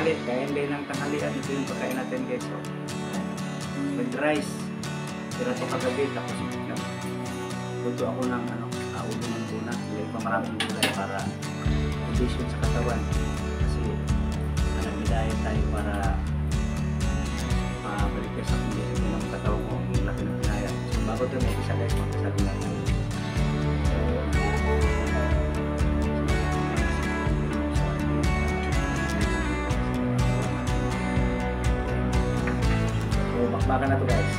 tanghali, kaya hindi ng tanghalian. Ito yung pagkain natin guys. So, with rice. Tira ito kagabi. Tapos luto ako ng ulo ng tuna. Ilagay pa maraming gulay para condition sa katawan. Kasi nag-diet tayo para mabalik ka sa condition ng katawan ko. Ang laki ng pinaya. So bago ito may isa guys, magkasali lang tayo. Bakbakan na to guys.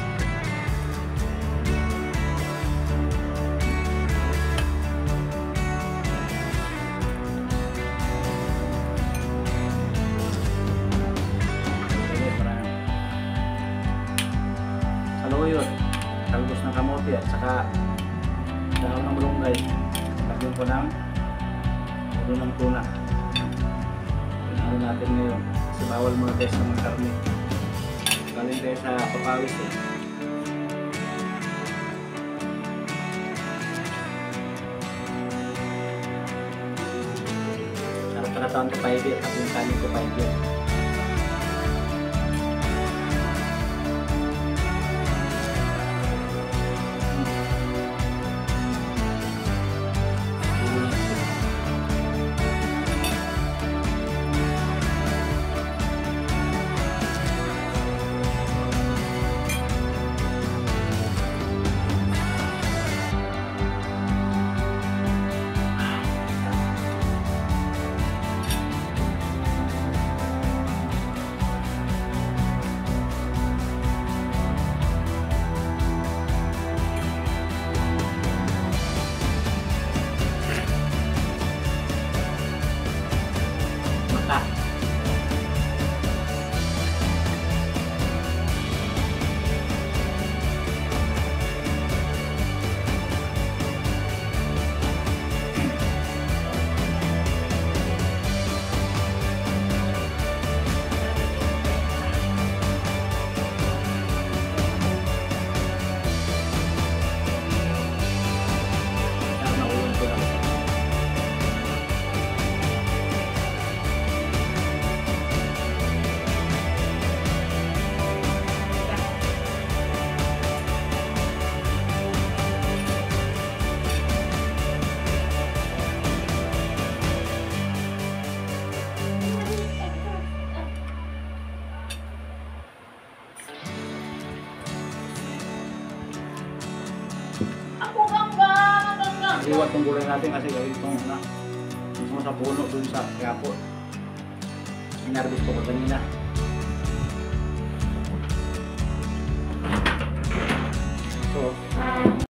Saluyot, talbos ng kamote at saka dahon ng malunggay. Lagyan ko ng ulo ng tuna. Ano natin ngayon? Kasi bawal muna tayo sa mga karne. Galing tayo sa papawis eh. Sarap na taon ko paigit at yung kanin ko paigit. Iwat tong gulay natin kasi gawin itong sa puno dun sa Quiapo. Inarbis ko kanina.